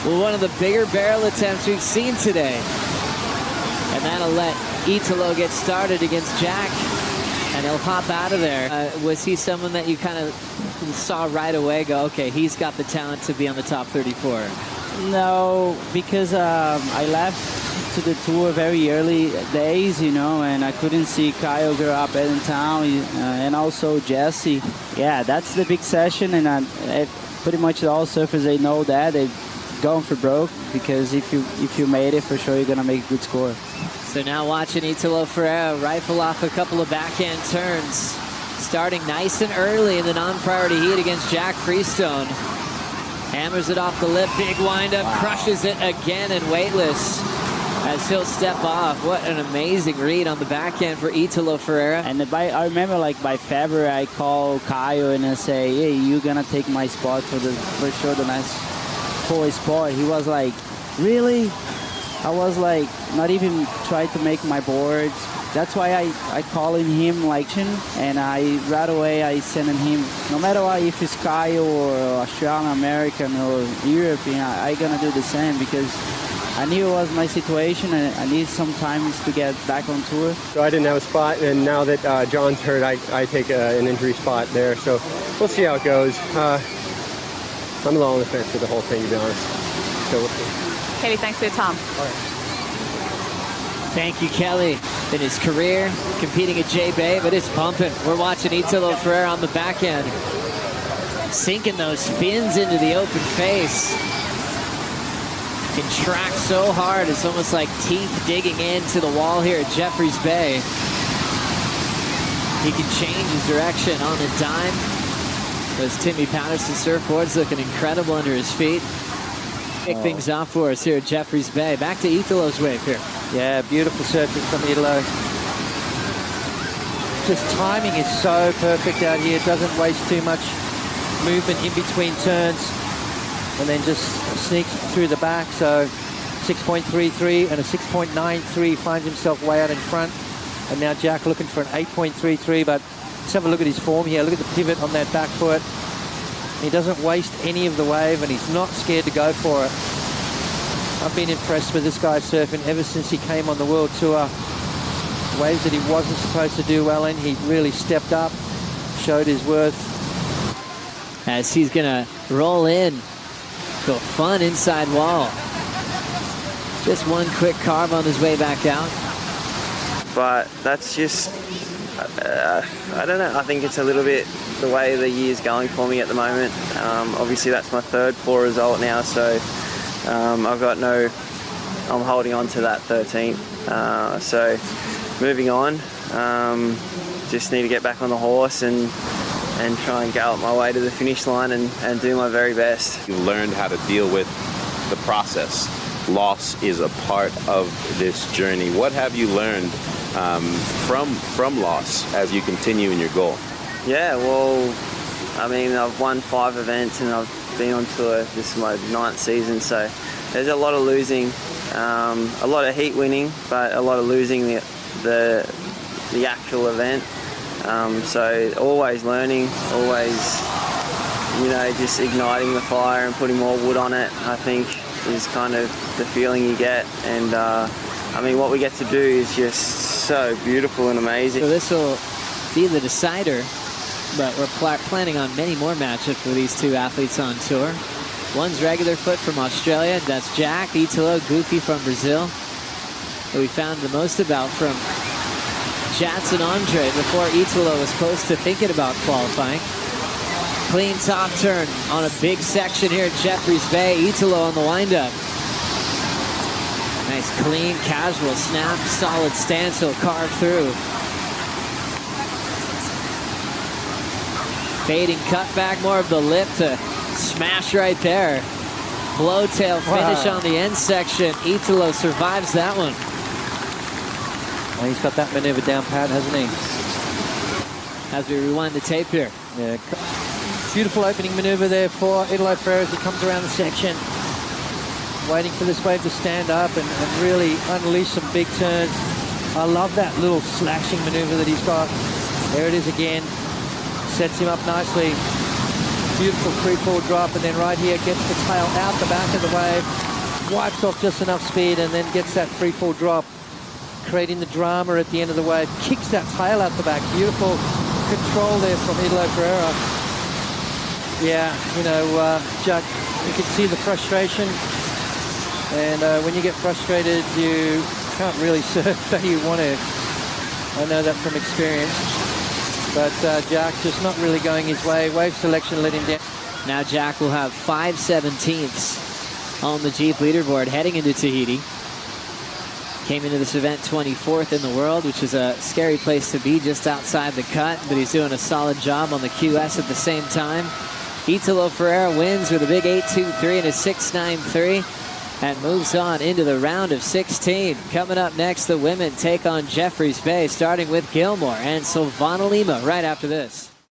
Well, one of the bigger barrel attempts we've seen today. And that'll let Italo get started against Jack. And he'll hop out of there. Was he someone that you kind of saw right away go, okay, he's got the talent to be on the top 34? No, because I left to the tour very early days, you know, and I couldn't see Kyle grow up in town, and also Jesse. Yeah, that's the big session, and pretty much all surfers, they know that. They're going for broke, because if you made it, for sure you're going to make a good score. So now watching Italo Ferreira rifle off a couple of backhand turns, starting nice and early in the non-priority heat against Jack Freestone. Hammers it off the lip, big windup, wow. Crushes it again and weightless as he'll step off. What an amazing read on the backhand for Italo Ferreira. And I remember, like, by February, I call Kyle and I say, hey, you're gonna take my spot for sure the next 4 spot. He was like, really? I was like, not even trying to make my boards. That's why I calling him like, and right away I sending him, no matter what, if it's Kyle or Australian, American or European, I gonna do the same, because I knew it was my situation and I need some time to get back on tour. So I didn't have a spot, and now that John's hurt, I take an injury spot there. So we'll see how it goes. I'm a little on the fence with the whole thing, to be honest. So we'll see. Kelly, thanks for your time. All right. Thank you, Kelly. In his career, competing at J-Bay, but it's pumping. We're watching Italo Ferreira on the backhand, sinking those fins into the open face. Can track so hard, it's almost like teeth digging into the wall here at Jeffreys Bay. He can change his direction on a dime. Those Timmy Patterson surfboards looking incredible under his feet. Kick things off for us here at Jeffreys Bay. Back to Italo's wave here. Yeah, beautiful surfing from Italo. Just timing is so perfect out here. It doesn't waste too much movement in between turns, and then just sneaks through the back. So 6.33 and a 6.93, finds himself way out in front. And now Jack looking for an 8.33, but let's have a look at his form here. Look at the pivot on that back foot. He doesn't waste any of the wave, and he's not scared to go for it. I've been impressed with this guy surfing ever since he came on the World Tour. Waves that he wasn't supposed to do well in, he really stepped up, showed his worth. As he's gonna roll in to a fun inside wall. Just one quick carve on his way back out. But that's just, I don't know, I think it's a little bit the way the year's going for me at the moment. Obviously that's my third poor result now, so I've got I'm holding on to that 13th. So moving on, just need to get back on the horse and try and gallop my way to the finish line and do my very best. You learned how to deal with the process. Loss is a part of this journey. What have you learned from loss as you continue in your goal? Yeah, well, I mean, I've won 5 events and I've been on tour. This is my 9th season, so there's a lot of losing, a lot of heat winning, but a lot of losing the actual event. So always learning, always, you know, just igniting the fire and putting more wood on it, I think, is kind of the feeling you get. And I mean, what we get to do is just so beautiful and amazing. So this will be the decider, but we're planning on many more matchups for these two athletes on tour. One's regular foot from Australia, that's Jack. Italo, Goofy from Brazil. Who we found the most about from Jats and Andre before Italo was close to thinking about qualifying. Clean top turn on a big section here at Jeffreys Bay. Italo on the windup. Nice clean, casual snap, solid stance he'll carve through. Fading cutback, more of the lip to smash right there. Blowtail finish on the end section. Italo survives that one. Well, he's got that maneuver down pat, hasn't he? As we rewind the tape here. Yeah, beautiful opening maneuver there for Italo Ferreira as he comes around the section. Waiting for this wave to stand up and really unleash some big turns. I love that little slashing maneuver that he's got. There it is again. Sets him up nicely. Beautiful free fall drop, and then right here gets the tail out the back of the wave, wipes off just enough speed, and then gets that free fall drop, creating the drama at the end of the wave, kicks that tail out the back. Beautiful control there from Italo Ferreira. Yeah, you know, Jack, you can see the frustration, and when you get frustrated, you can't really surf how you want to. I know that from experience. But Jack just not really going his way. Wave selection let him down. Now Jack will have 5/17 on the Jeep leaderboard heading into Tahiti. Came into this event 24th in the world, which is a scary place to be just outside the cut, but he's doing a solid job on the QS at the same time. Italo Ferreira wins with a big 8.23 and a 6.93 and moves on into the round of 16. Coming up next, the women take on Jeffreys Bay, starting with Gilmore and Silvana Lima right after this.